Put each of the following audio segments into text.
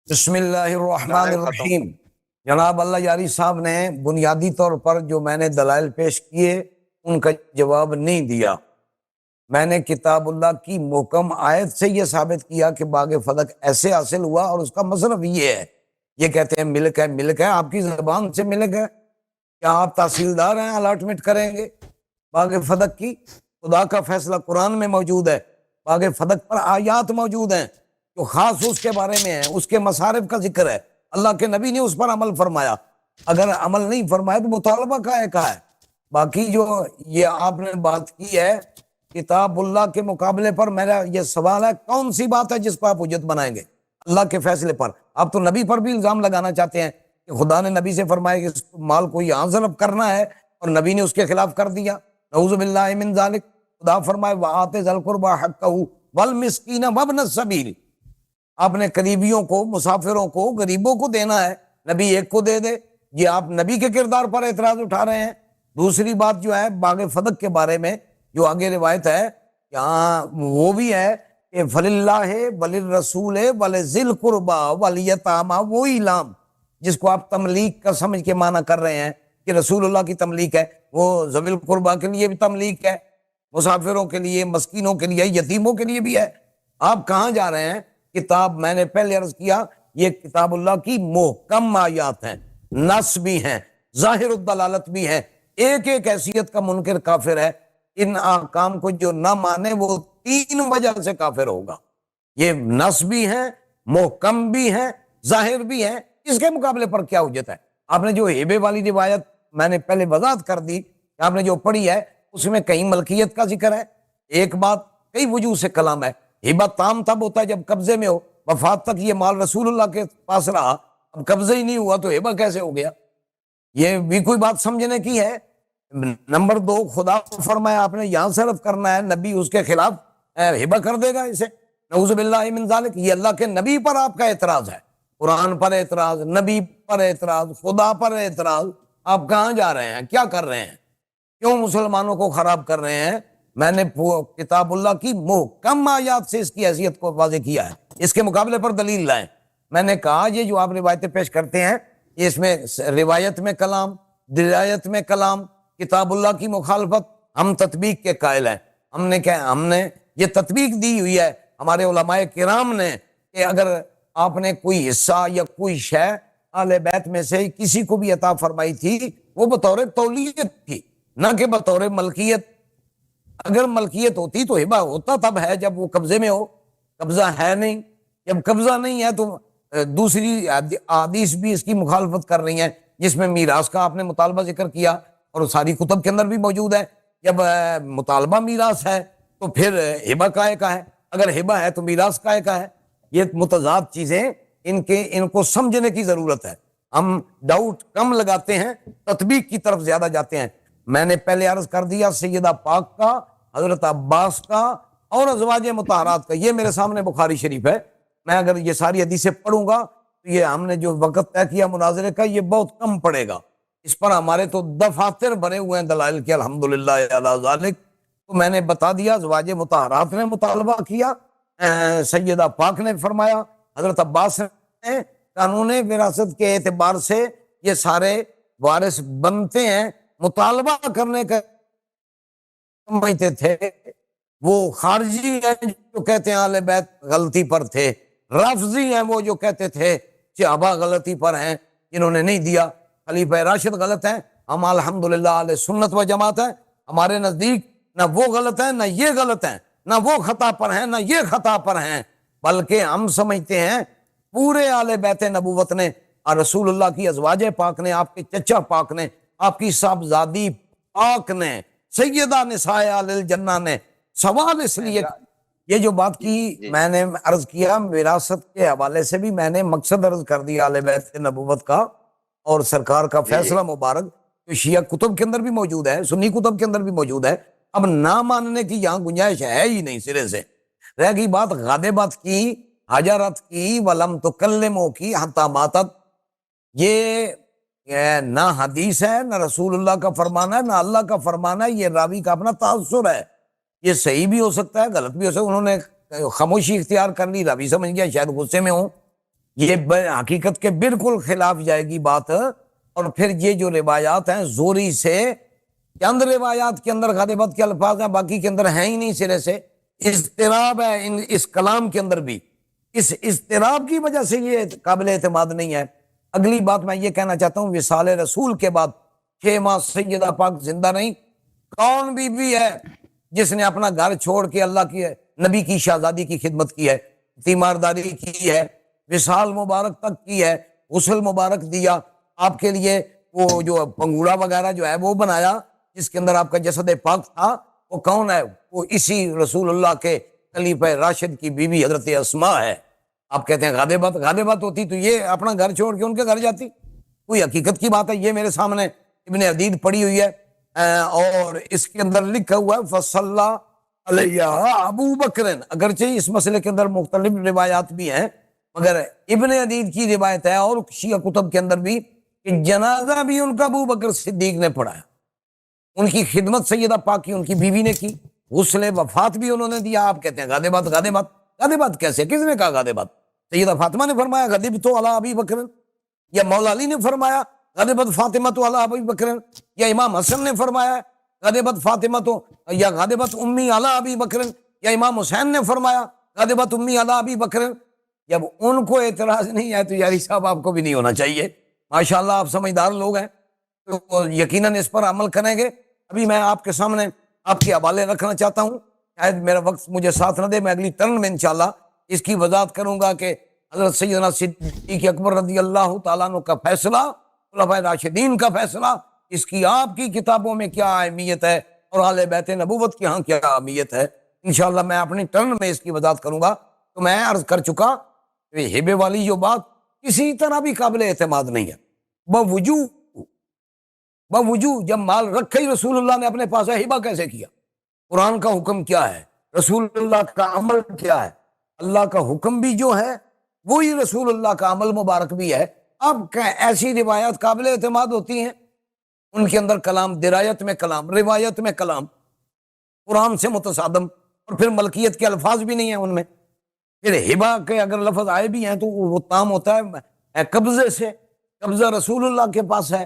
بسم اللہ الرحمن ٹائم ختم۔ الرحیم۔ جناب اللہ یاری صاحب نے بنیادی طور پر جو میں نے دلائل پیش کیے ان کا جواب نہیں دیا۔ میں نے کتاب اللہ کی محکم آیت سے یہ ثابت کیا کہ باغ فلک ایسے حاصل ہوا اور اس کا مصرف یہ ہے۔ یہ کہتے ہیں ملک ہے، ملک ہے، آپ کی زبان سے ملک ہے؟ کیا آپ تحصیلدار ہیں الاٹمنٹ کریں گے باغ فلک کی؟ خدا کا فیصلہ قرآن میں موجود ہے، باغ فلک پر آیات موجود ہیں جو خاص اس کے بارے میں ہے، اس کے مصارف کا ذکر ہے۔ اللہ کے نبی نے اس پر عمل فرمایا، اگر عمل نہیں فرمایا تو مطالبہ کا ہے۔ باقی جو یہ آپ نے بات کی ہے کتاب اللہ کے مقابلے پر، میرا یہ سوال ہے کون سی بات ہے جس کو آپ حجت بنائیں گے اللہ کے فیصلے پر؟ آپ تو نبی پر بھی الزام لگانا چاہتے ہیں کہ خدا نے نبی سے فرمایا کہ اس مال کو یہاں ضرب کرنا ہے اور نبی نے اس کے خلاف کر دیا۔ نعوذ باللہ من ذالک۔ خدا فرمائے وَآتِ ذَا الْقُرْبَى حَقَّهُ وَالْمِسْكِينَ وَابْنَ السَّبِيلِ، آپ نے قریبیوں کو، مسافروں کو، غریبوں کو دینا ہے، نبی ایک کو دے دے۔ یہ آپ نبی کے کردار پر اعتراض اٹھا رہے ہیں۔ دوسری بات جو ہے باغ فلک کے بارے میں جو آگے روایت ہے یہاں وہ بھی ہے کہ فَلِلَّهِ وَلِلرَّسُولِ وَلِذِي الْقُرْبَى وَالْيَتَامَى، وہی لام جس کو آپ تملیک کا سمجھ کے معنی کر رہے ہیں کہ رسول اللہ کی تملیک ہے، وہ ذوی القربیٰ کے لیے بھی تملیک ہے، مسافروں کے لیے، مسکینوں کے لیے، یتیموں کے لیے بھی ہے۔ آپ کہاں جا رہے ہیں؟ کتاب میں نے پہلے عرض کیا یہ کتاب اللہ کی محکم آیات ہیں، نص بھی ہیں، ظاہر الدلالت بھی ہیں۔ ایک ایک حیثیت کا منکر کافر ہے، ان احکام کو جو نہ مانے وہ 3 وجہ سے کافر ہوگا۔ یہ نص بھی ہیں، محکم بھی ہیں، ظاہر بھی ہیں، اس کے مقابلے پر کیا حجت ہے؟ آپ نے جو ہیبے والی روایت میں نے پہلے وضاحت کر دی کہ آپ نے جو پڑھی ہے اس میں کہیں ملکیت کا ذکر ہے، ایک بات کئی وجوہ سے کلام ہے۔ ہبہ تام تب ہوتا ہے جب قبضے میں ہو، وفات تک یہ مال رسول اللہ کے پاس رہا، اب قبضہ ہی نہیں ہوا تو ہبہ کیسے ہو گیا؟ یہ بھی کوئی بات سمجھنے کی ہے۔ نمبر 2، خدا فرمایا آپ نے یہاں صرف کرنا ہے، نبی اس کے خلاف ہبہ کر دے گا اسے، نعوذ باللہ من ذالک۔ یہ اللہ کے نبی پر آپ کا اعتراض ہے، قرآن پر اعتراض، نبی پر اعتراض، خدا پر اعتراض۔ آپ کہاں جا رہے ہیں؟ کیا کر رہے ہیں؟ کیوں مسلمانوں کو خراب کر رہے ہیں؟ میں نے کتاب اللہ کی محکم آیات سے اس کی حیثیت کو واضح کیا ہے، اس کے مقابلے پر دلیل لائیں۔ میں نے کہا یہ جو آپ روایتیں پیش کرتے ہیں اس میں روایت میں کلام، درایت میں کلام، کتاب اللہ کی مخالفت، ہم تطبیق کے قائل ہیں۔ ہم نے یہ تطبیق دی ہوئی ہے ہمارے علماء کرام نے کہ اگر آپ نے کوئی حصہ یا کوئی شے اہل بیت میں سے کسی کو بھی عطا فرمائی تھی وہ بطور تولیت تھی، نہ کہ بطور ملکیت۔ اگر ملکیت ہوتی تو ہبہ ہوتا تب ہے جب وہ قبضے میں ہو، قبضہ ہے نہیں۔ جب قبضہ نہیں ہے تو دوسری احادیث بھی اس کی مخالفت کر رہی ہیں، جس میں میراث کا آپ نے مطالبہ ذکر کیا اور ساری کتب کے اندر بھی موجود ہے۔ جب مطالبہ میراث ہے تو پھر ہبہ کائے کا ہے، اگر ہبہ ہے تو میراث کائے کا ہے۔ یہ متضاد چیزیں ان کو سمجھنے کی ضرورت ہے۔ ہم ڈاؤٹ کم لگاتے ہیں، تطبیق کی طرف زیادہ جاتے ہیں۔ میں نے پہلے عرض کر دیا سیدہ پاک کا، حضرت عباس کا اور ازواج مطہرات کا، یہ میرے سامنے بخاری شریف ہے۔ میں اگر یہ ساری حدیثیں پڑھوں گا تو یہ ہم نے جو وقت طے کیا مناظرے کا یہ بہت کم پڑے گا، اس پر ہمارے تو دفاتر بھرے ہوئے ہیں دلائل کے، الحمدللہ علی ذالک۔ تو میں نے بتا دیا ازواج مطہرات نے مطالبہ کیا، سیدہ پاک نے فرمایا، حضرت عباس نے قانون وراثت کے اعتبار سے یہ سارے وارث بنتے ہیں، مطالبہ کرنے کا سمجھتے تھے۔ وہ خارجی ہیں جو کہتے ہیں اہل بیت غلطی پر تھے، رافضی ہیں وہ جو کہتے تھے صحابہ غلطی پر ہیں جنہوں نے نہیں دیا، خلیفہ راشد غلط ہیں۔ ہم الحمدللہ اہل سنت و جماعت ہیں، ہمارے نزدیک نہ وہ غلط ہیں نہ یہ غلط ہیں، نہ وہ خطا پر ہیں نہ یہ خطا پر ہیں، بلکہ ہم سمجھتے ہیں پورے اہل بیت نبوت نے اور رسول اللہ کی ازواج پاک نے، آپ کے چچا پاک نے، آپ کی صاحبزادی پاک نے، سیدہ نساء اہل الجنہ نے، سوال اس لیے یہ جو بات کی میں نے عرض کیا وراثت کے حوالے سے بھی میں نے مقصد عرض کر دیا اہل بیت نبوت کا اور سرکار کا فیصلہ مبارک جو شیعہ کتب کے اندر بھی موجود ہے، سنی کتب کے اندر بھی موجود ہے۔ اب نہ ماننے کی یہاں گنجائش ہے ہی نہیں، سرے سے رہ گئی بات غادبت کی، حجرت کی، ولم تکلمو کی، حتی ماتت۔ یہ نہ حدیث ہے، نہ رسول اللہ کا فرمان ہے، نہ اللہ کا فرمان ہے، یہ راوی کا اپنا تاثر ہے۔ یہ صحیح بھی ہو سکتا ہے، غلط بھی ہو سکتا ہے، انہوں نے خاموشی اختیار کر لی، راوی سمجھ گیا شاید غصے میں ہوں، یہ حقیقت کے بالکل خلاف جائے گی بات. اور پھر یہ جو روایات ہیں زوری سے، چند روایات کے اندر غالبت کے الفاظ ہیں، باقی کے اندر ہیں ہی نہیں سرے سے. اضطراب ہے اس کلام کے اندر بھی، اس اضطراب کی وجہ سے یہ قابل اعتماد نہیں ہے. اگلی بات میں یہ کہنا چاہتا ہوں، وصال رسول کے بعد 6 ماہ سیدہ پاک زندہ نہیں. کون بی بی ہے جس نے اپنا گھر چھوڑ کے اللہ کی نبی کی شہزادی کی خدمت کی ہے، تیمارداری کی ہے، وصال مبارک تک کی ہے، غسل مبارک دیا آپ کے لیے، وہ جو پنگوڑا وغیرہ جو ہے وہ بنایا جس کے اندر آپ کا جسد پاک تھا، وہ کون ہے؟ وہ اسی رسول اللہ کے خلیفہ راشد کی بیوی حضرت اسماء ہے. آپ کہتے ہیں غالبت ہوتی تو یہ اپنا گھر چھوڑ کے ان کے گھر جاتی؟ کوئی حقیقت کی بات ہے. یہ میرے سامنے ابن عدید پڑھی ہوئی ہے، اور اس کے اندر لکھا ہوا ہے فصلی علیہ ابو بکر. اگرچہ اس مسئلے کے اندر مختلف روایات بھی ہیں، مگر ابن عدید کی روایت ہے اور شیعہ کتب کے اندر بھی کہ جنازہ بھی ان کا ابو بکر صدیق نے پڑھایا. ان کی خدمت سیدہ پاک کی ان کی بیوی نے کی، غسل وفات بھی انہوں نے دیا. آپ کہتے ہیں غادبات کیسے؟ کس نے کہا غادبات؟ سیدہ فاطمہ نے فرمایا غضبت علی ابی بکر، یا مولا علی نے فرمایا غضبت فاطمہ علی ابی بکر، یا امام حسن نے فرمایا غضبت فاطمہ یا غضبت امی علی ابی بکر، یا امام حسین نے فرمایا غضبت امی علی ابی بکر. جب ان کو اعتراض نہیں ہے تو یاری صاحب آپ کو بھی نہیں ہونا چاہیے. ماشاءاللہ آپ سمجھدار لوگ ہیں تو یقیناً اس پر عمل کریں گے. ابھی میں آپ کے سامنے آپ کے حوالے رکھنا چاہتا ہوں، شاید میرا وقت مجھے ساتھ نہ دے، میں اگلی ٹرن میں انشاءاللہ اس کی وضاحت کروں گا کہ حضرت سیدنا صدیق اکبر رضی اللہ تعالیٰ عنہ کا فیصلہ، خلفائے راشدین کا فیصلہ، اس کی آپ کی کتابوں میں کیا اہمیت ہے اور اہل بیت نبوت کی ہاں کیا اہمیت ہے. انشاءاللہ میں اپنی ٹرن میں اس کی وضاحت کروں گا. تو میں عرض کر چکا کہ ہبے والی جو بات کسی طرح بھی قابل اعتماد نہیں ہے. بوجود جب مال رکھے ہی رسول اللہ نے اپنے پاس ہے، ہبہ کیسے کیا؟ قرآن کا حکم کیا ہے؟ رسول اللہ کا عمل کیا ہے؟ اللہ کا حکم بھی جو ہے وہی رسول اللہ کا عمل مبارک بھی ہے. اب ایسی روایات قابل اعتماد ہوتی ہیں، ان کے اندر کلام، درایت میں کلام، روایت میں کلام، قرآن سے متصادم، اور پھر ملکیت کے الفاظ بھی نہیں ہیں ان میں. پھر ہبہ کے اگر لفظ آئے بھی ہیں تو وہ تام ہوتا ہے قبضے سے، قبضہ رسول اللہ کے پاس ہے،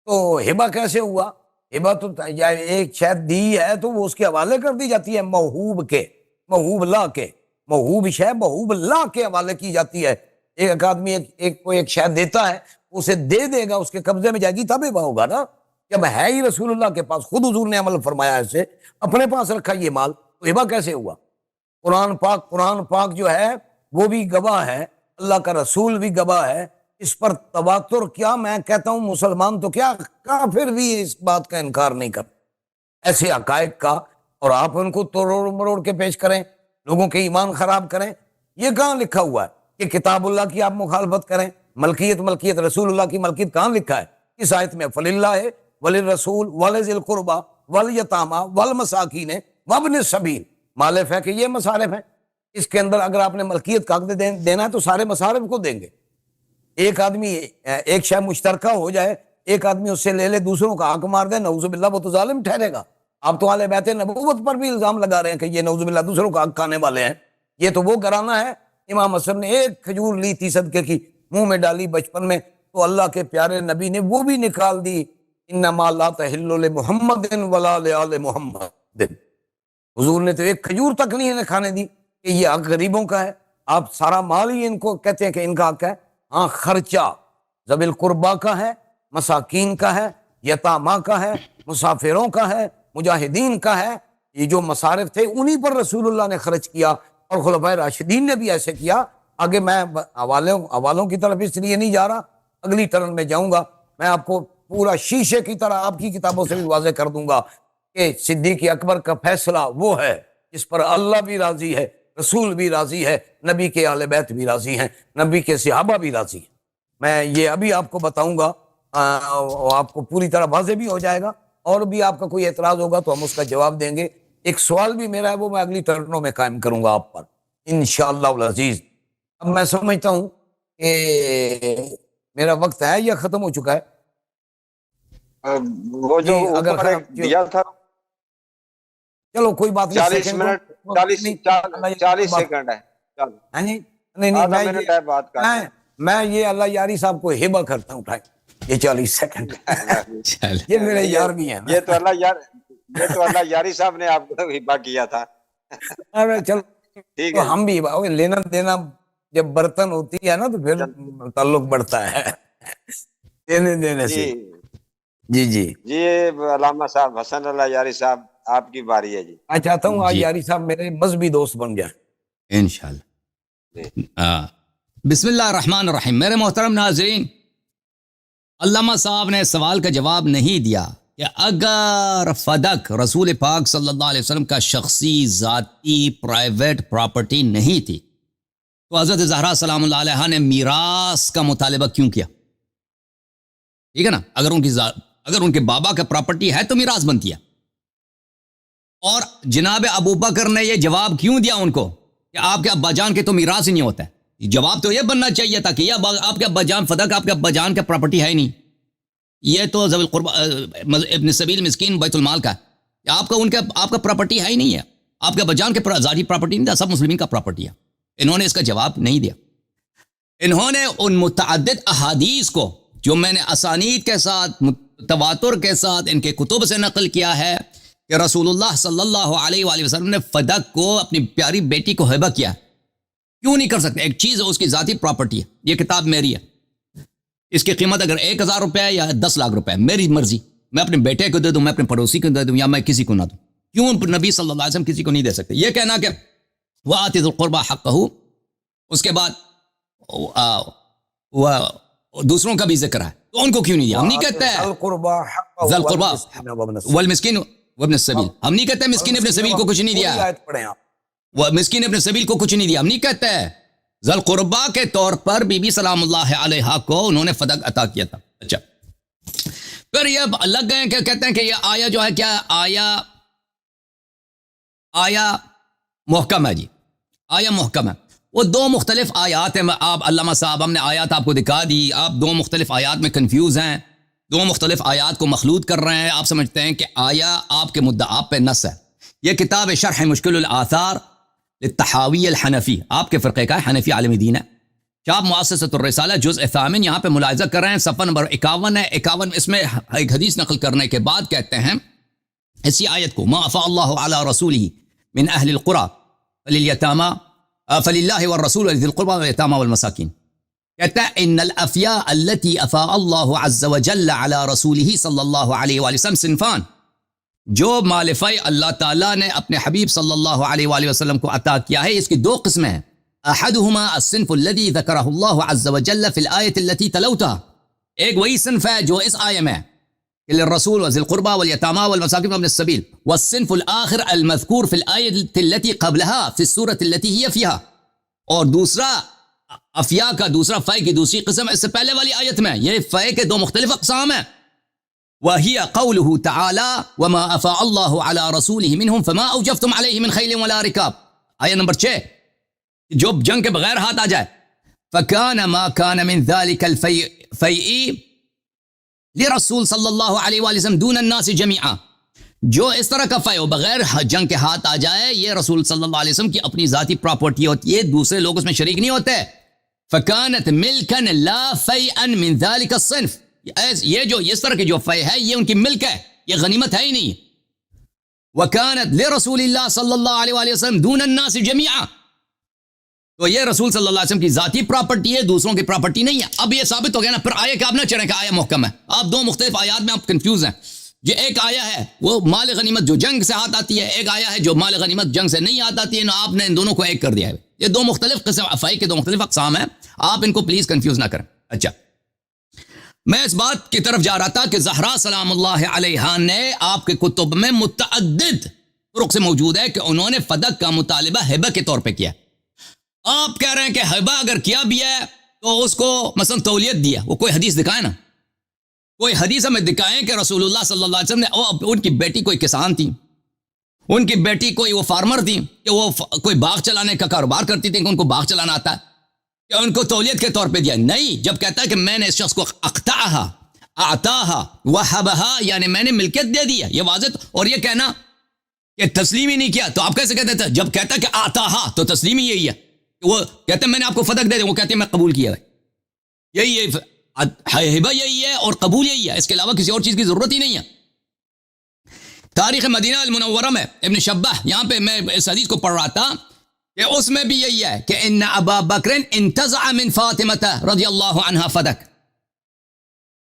تو ہبہ کیسے ہوا؟ ہبہ تو ایک شاید دی ہے تو وہ اس کے حوالے کر دی جاتی ہے، موہوب کے، موہوب اللہ کے، موہوب شے موہوب اللہ کے حوالے کی جاتی ہے. ایک آدمی کوئی ایک شے دیتا ہے، اسے دے دے گا، اس کے قبضے میں جائے گی تب ہبہ ہوگا نا. جب ہے ہی رسول اللہ کے پاس، خود حضور نے عمل فرمایا ایسے، اپنے پاس رکھا یہ مال، تو ہبہ کیسے ہوا؟ قرآن پاک جو ہے وہ بھی گواہ ہے، اللہ کا رسول بھی گواہ ہے. اس پر تواتر کیا، میں کہتا ہوں مسلمان تو کیا کافر بھی اس بات کا انکار نہیں کر ایسے حقائق کا. اور آپ ان کو توڑ مروڑ کے پیش کریں، لوگوں کے ایمان خراب کریں. یہ کہاں لکھا ہوا ہے کہ کتاب اللہ کی آپ مخالفت کریں؟ ملکیت رسول اللہ کی ملکیت کہاں لکھا ہے اس آیت میں؟ فَلِلَّهِ وَلِلرَّسُولِ وَلِذِي الْقُرْبَى وَالْيَتَامَى وَالْمَسَاكِينِ وَابْنِ السَّبِيلِ. مالف ہے کہ یہ مصارف ہیں، اس کے اندر اگر آپ نے ملکیت کا حق دینا ہے تو سارے مصارف کو دیں گے. ایک آدمی ایک شے مشترکہ ہو جائے، ایک آدمی اس سے لے لے، دوسروں کا حق مار دے، نعوذ باللہ وہ تو ظالم ٹھہرے گا. آپ تو اہل بیت نبوت پر بھی الزام لگا رہے ہیں کہ یہ نعوذ باللہ دوسروں کا حق کھانے والے ہیں. یہ تو وہ گھرانہ ہے. امام حسن نے ایک کھجور لی تھی صدقے کی، منہ میں ڈالی بچپن میں، تو اللہ کے پیارے نبی نے وہ بھی نکال دی. انما لا تحل لمحمد ولا لآل محمد. حضور نے تو ایک کھجور تک نہیں انہیں کھانے دی کہ یہ حق غریبوں کا ہے. آپ سارا مال ہی ان کو کہتے ہیں کہ ان کا حق ہے. ہاں، خرچہ ذوی القربا کا ہے، مساکین کا ہے، یتامہ کا ہے، مسافروں کا ہے، مجاہدین کا ہے. یہ جو مصارف تھے انہی پر رسول اللہ نے خرچ کیا، اور خلفائے راشدین نے بھی ایسے کیا. آگے میں حوالوں کی طرف اس لیے نہیں جا رہا، اگلی ٹرن میں جاؤں گا. میں آپ کو پورا شیشے کی طرح آپ کی کتابوں سے بھی واضح کر دوں گا کہ صدیق اکبر کا فیصلہ وہ ہے جس پر اللہ بھی راضی ہے، رسول بھی راضی ہے، نبی کے اہل بیت بھی راضی ہیں، نبی کے صحابہ بھی راضی ہیں. میں یہ ابھی آپ کو بتاؤں گا، آپ کو پوری طرح واضح بھی ہو جائے گا. اور بھی آپ کا کوئی اعتراض ہوگا تو ہم اس کا جواب دیں گے. ایک سوال بھی میرا ہے، وہ میں اگلی ٹرنوں میں قائم کروں گا آپ پر انشاءاللہ العزیز. اب میں سمجھتا ہوں کہ میرا وقت ہے یا ختم ہو چکا ہے؟ وہ جو اگر دیا تھا چلو کوئی بات نہیں، 40 منٹ 40 سیکنڈ ہے. ہاں جی، نہیں آدھا منٹ ہے بات کرنا ہے. میں یہ اللہ یاری صاحب کو ہبہ کرتا ہوں اٹھائیں یہ 40 سیکنڈ یہ میرے یار بھی ہیں یہ تو اللہ یاری صاحب نے آپ کو ہبہ کیا تھا. چل ٹھیک تو ہے ہم بھی لینا دینا جب برتن ہوتی ہے نا تو پھر تعلق بڑھتا ہے دینے دینے سے. جی جی جی. علامہ صاحب حسن اللہ یاری صاحب آپ کی باری ہے جی. میں چاہتا ہوں آج جی. یاری صاحب میرے مذہبی دوست بن جائیں. انشاءاللہ. بسم اللہ الرحمن الرحیم. میرے محترم ناظرین، علامہ صاحب نے سوال کا جواب نہیں دیا کہ اگر فدق رسول پاک صلی اللہ علیہ وسلم کا شخصی ذاتی پرائیویٹ پراپرٹی نہیں تھی تو حضرت زہرا سلام اللہ علیہ نے میراث کا مطالبہ کیوں کیا؟ ٹھیک ہے نا. اگر ان کے بابا کا پراپرٹی ہے تو میراث بنتی ہے. اور جناب ابو بکر نے یہ جواب کیوں دیا ان کو کہ آپ کے ابا جان کے تو میراث ہی نہیں ہوتا ہے؟ جواب تو یہ بننا چاہیے تھا کہ یہ آپ کے ابا جان فدق آپ کے ابا جان کا پراپرٹی ہے ہی نہیں، یہ تو ذوی القربہ ابن سبیل مسکین بیت المال کا ہے، آپ کا پراپرٹی ہے ہی نہیں ہے. آپ کے ابا جان کے ذاتی پراپرٹی نہیں تھا، سب مسلمین کا پراپرٹی ہے. انہوں نے اس کا جواب نہیں دیا. انہوں نے ان متعدد احادیث کو جو میں نے اسانید کے ساتھ تواتر کے ساتھ ان کے کتب سے نقل کیا ہے کہ رسول اللہ صلی اللہ علیہ وآلہ وسلم نے فدق کو اپنی پیاری بیٹی کو ہبہ کیا. کیوں نہیں کر سکتے؟ ایک چیز ہے، اس کی ذاتی پراپرٹی ہے. یہ کتاب میری ہے، اس کی قیمت اگر 1000 روپے ہے یا 10 لاکھ روپے ہے، میری مرضی. میں اپنے بیٹے کو دے دوں، میں اپنے پڑوسی کو دے دوں، یا میں کسی کو نہ دوں. کیوں نبی صلی اللہ علیہ وسلم کسی کو نہیں دے سکتے؟ یہ کہنا کہ وَآتِ ذِی الْقُرْبَى حَقَّهُ، اس کے بعد دوسروں کا بھی ذکر ہے تو ان کو کیوں نہیں دیا؟ ہم نہیں کہتے ہیں ذی القربى والمسکین وابن السبیل، ہم نہیں کہتے مسکین ابن سبیل کو کچھ نہیں دیا، وہ مسکین ابن سبیل کو کچھ نہیں دیا. ہم نہیں کہتے ذی القربى کے طور پر بی بی سلام اللہ علیہا کو انہوں نے فدق عطا کیا تھا. اچھا، پھر یہ لگ گئے کہ کہتے ہیں کہ یہ آیا جو ہے کیا آیا محکم ہے. جی آیا محکم ہے. وہ دو مختلف آیات ہیں. آپ علامہ صاحب ہم نے آیات آپ کو دکھا دی، آپ دو مختلف آیات میں کنفیوز ہیں، دو مختلف آیات کو مخلوط کر رہے ہیں. آپ سمجھتے ہیں کہ آیا آپ کے مدعا پہ نص ہے. یہ کتاب شرح مشکل الآثار للطحاوی الحنفی، آپ کے فرقے کا حنفی عالم دین ہے، چاپ مؤسسۃ الرسالہ جزء ثامن. یہاں پہ ملاحظہ کر رہے ہیں صفحہ نمبر 51 ہے. 51 اس میں ایک حدیث نقل کرنے کے بعد کہتے ہیں اسی آیت کو، ما افاء اللہ علی رسولہ من اہل القرى فلیلیتاما فللہ والرسول ولذی القربى والیتاما والمساکین. کہتا ہے ان الافیاء التي افاء اللہ عز وجل علی رسولہ صلی اللہ علیہ وآلہ وسلم صنفان، جو مال فی اللہ تعالیٰ نے اپنے حبیب صلی اللہ علیہ وآلہ وسلم کو عطا کیا ہے، اس کی دو قسمیں ہیں. احدہما الصنف الذي ذکرہ اللہ عز وجل فی الآیۃ التي تلوتها، ایک وہی صنف ہے جو اس آیے میں للرسول وذی القربى والیتاما والمساکین وابن السبیل، والصنف الآخر المذکور فی الآیۃ التي قبلها فی السورۃ التي هی فیہا، اور دوسرا افیا کا دوسرا فے کی دوسری قسم اس سے پہلے والی آیت میں. یہ فے کے دو مختلف اقسام ہیں. وَهِيَ قَوْلُهُ تَعَالَى وَمَا أَفَاءَ اللَّهُ عَلَى رَسُولِهِ مِنْهُمْ فَمَا أَوْجَفْتُمْ عَلَيْهِ مِنْ خَيْلٍ وَلَا رِكَابٍ. آیت نمبر 6، جو جنگ کے بغیر ہاتھ آ جائے. فَكَانَ مَا كَانَ مِنْ ذَلِكَ الْفَيْءِ لِرَسُول صلی اللہ علیہ وآلہ وسلم دون الناس جميعا، جو اس طرح کا فے بغیر جنگ کے ہاتھ آ جائے یہ رسول صلی اللہ علیہ وسلم کی اپنی ذاتی پراپرٹی ہوتی ہے، دوسرے لوگ اس میں شریک نہیں ہوتے. فَكَانَتْ مِلْكًا لَا فَيْئًا مِنْ ذَلِكَ الصِّنْفِ، یہ جو اس طرح کی جو فے ہے یہ ان کی ملک ہے، یہ غنیمت ہے ہی نہیں. وَكَانَتْ لِرَسُولِ اللَّهِ صلی اللہ علیہ وآلہ وسلم دون الناس جميعا، تو یہ رسول صلی اللہ علیہ وسلم کی ذاتی پراپرٹی ہے، دوسروں کی پراپرٹی نہیں ہے. اب یہ ثابت ہو گیا نا. پھر آیے کہ آپ نہ چڑھیں کہ آیا محکم ہے. آپ دو مختلف آیات میں آپ کنفیوز ہیں. یہ ایک آیا ہے وہ مال غنیمت جو جنگ سے ہاتھ آتی ہے، ایک آیا ہے جو مال غنیمت جنگ سے نہیں ہاتھ آتی ہے. نا آپ نے ان دونوں کو ایک کر دیا ہے. یہ دو مختلف قسم افائی کے دو مختلف اقسام ہیں، آپ ان کو پلیز کنفیوز نہ کریں. اچھا، میں اس بات کی طرف جا رہا تھا کہ زہرا سلام اللہ علیہا نے آپ کے کتب میں متعدد طرق سے موجود ہے کہ انہوں نے فدق کا مطالبہ ہبہ کے طور پہ کیا. آپ کہہ رہے ہیں کہ ہبہ اگر کیا بھی ہے تو اس کو مثلا تولیت دیا، وہ کوئی حدیث دکھائے نا، کوئی حدیث ہمیں دکھائیں کہ رسول اللہ صلی اللہ علیہ وسلم نے ان کی بیٹی کوئی کسان تھی، ان کی بیٹی کوئی وہ فارمر تھی کہ وہ کوئی باغ چلانے کا کاروبار کرتی تھی کہ ان کو باغ چلانا آتا ہے، کہ ان کو تولیت کے طور پہ دیا. نہیں، جب کہتا ہے کہ میں نے اس شخص کو اقطعہا اعطاہا وہبہا، یعنی میں نے ملکیت دے دیا، یہ واضح. اور یہ کہنا کہ تسلیم ہی نہیں کیا تو آپ کیسے کہتے تھے؟ جب کہتا ہے کہ اعطاہا تو تسلیم ہی یہی ہے. وہ کہتے ہیں میں نے آپ کو فدق دے دیا، وہ کہتے ہیں میں قبول کیا ہے. یہی ہے ہبہ، یہی ہے اور قبول یہی ہے، اس کے علاوہ کسی اور چیز کی ضرورت ہی نہیں ہے۔ تاریخ مدینہ المنورہ میں ابن شبہ، یہاں پہ میں اس حدیث کو پڑھ رہا تھا کہ اس میں بھی یہی ہے کہ ان ابا بکر انتزع من فاطمہ رضی اللہ عنہا فدک،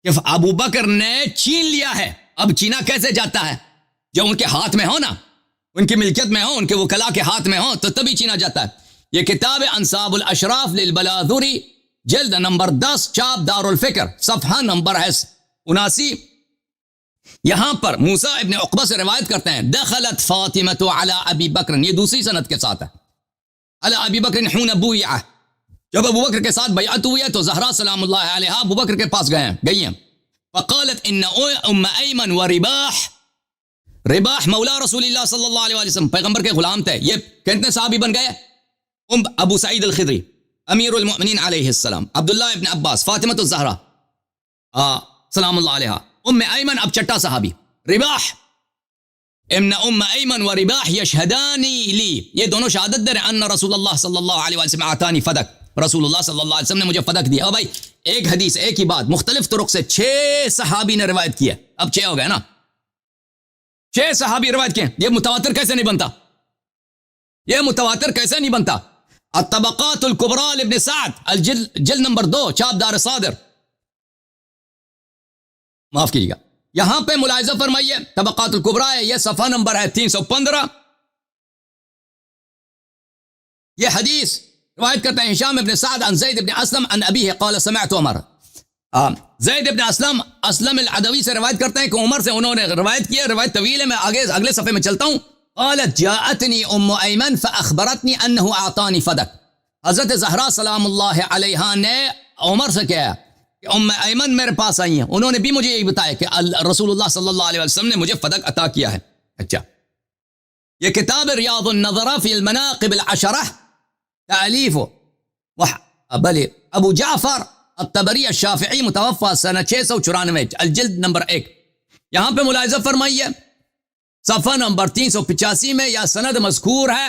کہ ابو بکر نے چھین لیا ہے۔ اب چھینا کیسے جاتا ہے؟ جب ان کے ہاتھ میں ہو نا، ان کی ملکیت میں ہو، ان کے وکلاء کے ہاتھ میں ہو، تو تبھی چھینا جاتا ہے۔ یہ کتاب انصاب الاشراف للبلاذری، جلد نمبر 10، چاپ دار الفکر، صفحہ نمبر ہے 79۔ یہاں پر موسیٰ ابن عقبہ سے روایت کرتے ہیں دخلت فاطمہ علی ابی بکر، یہ دوسری سند کے ساتھ ہے، علی ابی بکر حین بویعہ، جب ابو بکر کے ساتھ بیعت ہوئی ہے تو زہرا سلام اللہ علیہا ابو بکر کے پاس گئی ہیں۔ فقالت ان ام ایمن و رباح مولا رسول اللہ صلی اللہ علیہ وسلم، پیغمبر کے غلام تھے، یہ کتنے صحابی بن گئے؟ ابو سعید الخدری، امیر المؤمنین علیہ السلام، عبداللہ ابن عباس، فاطمہ الزہرا سلام اللہ علیہا، ام ایمن اب چھٹا صحابی رباح، ان ام ایمن و رباح یشہدانی لی، یہ دونوں شہادت دے رہے ہیں ان رسول اللہ صلی اللہ علیہ وسلم اعطانی فدک، رسول اللہ صلی اللہ علیہ وسلم نے مجھے فدک دیا۔ بھائی ایک حدیث، ایک ہی بات، مختلف طرق سے 6 صحابی نے روایت کیا، اب 6 ہو گئے نا، 6 صحابی روایت کیے، یہ متواتر کیسے نہیں بنتا؟ یہ متواتر کیسے نہیں بنتا؟ الطبقات الکبریٰ لابن سعد، جلد نمبر 2، چاپ دار صادر، معاف کیجیے گا، یہاں پہ ملاحظہ فرمائیے، طبقات الکبریٰ ہے، یہ صفحہ نمبر ہے 315۔ یہ حدیث روایت کرتے ہیں ہشام ابن سعد عن زید ابن اسلم عن ابیہ قال سمعت عمر، زید ابن اسلم العدوی سے روایت کرتے ہیں کہ عمر سے انہوں نے روایت کیا، روایت طویل ہے، میں آگے اگلے صفحے میں چلتا ہوں۔ قالت جاءتنی ام ایمن فاخبرتنی انہ اعطانی فدک، حضرت زہرا سلام اللہ علیہا نے عمر سے کہا کہ ام ایمن میرے پاس آئی ہیں، انہوں نے بھی مجھے یہی بتایا کہ رسول اللہ صلی اللہ علیہ وسلم نے مجھے فدک عطا کیا ہے۔ اچھا، یہ کتاب ریاض النظرہ فی المناقب العشرہ، تالیف بلے ابو جعفر الطبری الشافعی، متوفى سنہ 694، الجلد نمبر 1۔ یہاں پہ ملاحظہ فرمائیے، صفحہ نمبر 385 میں یا سند مذکور ہے،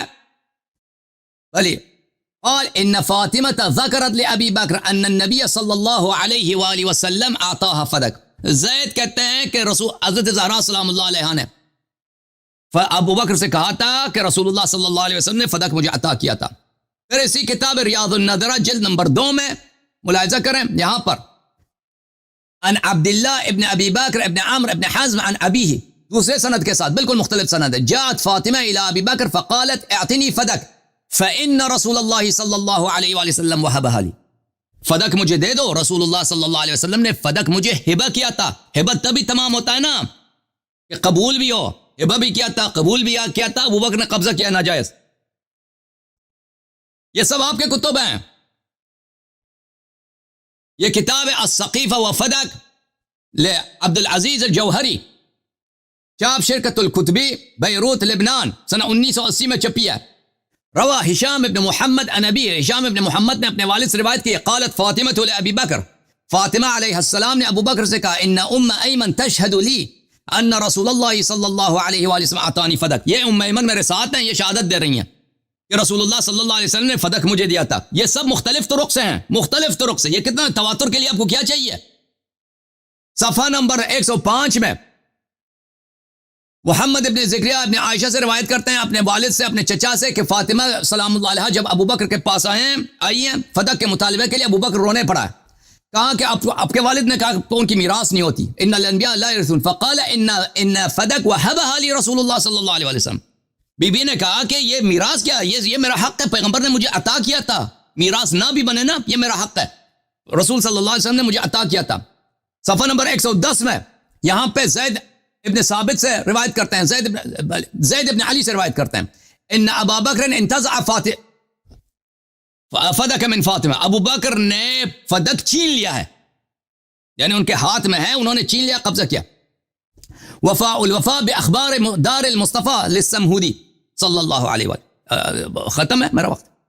بلی قال ان فاطمہ ذکرت لابی بکر ان النبی صلی اللہ علیہ وآلہ وسلم اعطاها فدک، زید کہتے ہیں کہ رسول حضرت زہرا سلام اللہ علیہ نے ابو بکر سے کہا تھا کہ رسول اللہ صلی اللہ علیہ وسلم نے فدک مجھے عطا کیا تھا۔ پھر اسی کتاب ریاض النظرہ جلد نمبر 2 میں ملاحظہ کریں، یہاں پر ان عبداللہ ابن ابی بکر ابن عمرو ابن حزم عن ابیہ، دوسرے سند کے ساتھ، بالکل مختلف سند ہے، جاءت فاطمہ الى ابی بکر فقالت اعطنی فدک فان رسول اللہ صلی اللہ علیہ وآلہ وسلم وہبہ لی، فدک مجھے دے دو، رسول اللہ صلی اللہ علیہ وسلم نے فدک مجھے ہبہ کیا تھا۔ ہبہ تبھی تمام ہوتا ہے نا کہ قبول بھی ہو، ہبہ بھی کیا تھا، قبول بھی کیا تھا، ابو بکر نے قبضہ کیا ناجائز۔ یہ سب آپ کے کتب ہیں، یہ کتاب السقیفہ و فدک لعبد العزیز الجوہری، چاپ شرکت الکتبی، بیروت لبنان، سنہ 1980 میں چھپی ہے۔ روا ہشام ابن محمد عن ابیہ، ہشام ابن محمد نے اپنے والد سے روایت کی، قالت فاطمہ لابی بکر، فاطمہ علیہ السلام نے ابو بکر سے کہا ان ام ایمن تشہد لی ان رسول اللہ صلی اللہ علیہ وآلہ وسلم اعطانی فدک، یہ ام ایمن میرے ساتھ ہیں، یہ شہادت دے رہی ہیں کہ رسول اللہ صلی اللہ علیہ وسلم نے فدک مجھے دیا تھا۔ یہ سب مختلف طرق سے ہیں، مختلف طرق سے، یہ کتنا تواتر کے لیے آپ کو کیا چاہیے؟ صفحہ نمبر 105 میں محمد ابن زکریہ ابن عائشہ سے روایت کرتے ہیں اپنے والد سے، اپنے چچا سے، کہ فاطمہ سلام اللہ علیہا جب ابو بکر کے پاس آئی ہیں فدک کے مطالبے کے لیے، ابو بکر رونے پڑا ہے، کہا کہ آپ کے والد نے کہا تو ان کی میراث نہیں ہوتی، ان الانبیاء لا یرثون، فقال ان فدک وهبها لی رسول اللہ صلی اللہ علیہ وسلم، بی بی نے کہا کہ یہ میراث کیا، یہ میرا حق ہے، پیغمبر نے مجھے عطا کیا تھا، میراث نہ بھی بنے نا، یہ میرا حق ہے، رسول صلی اللہ علیہ وسلم نے مجھے عطا کیا تھا۔ صفحہ نمبر 110 میں یہاں پہ زید ابن ثابت سے روایت کرتے ہیں، زید ابن علی سے روایت کرتے ہیں، ان ابا بکر انتزع فدک من فاطمہ، ابو بکر نے فدک چھین لیا ہے، یعنی ان کے ہاتھ میں ہے، انہوں نے چھین لیا، قبضہ کیا۔ الوفاء باخبار دار المصطفى للسمہودی صلی اللہ علیہ وآلہ، ختم ہے میرا وقت۔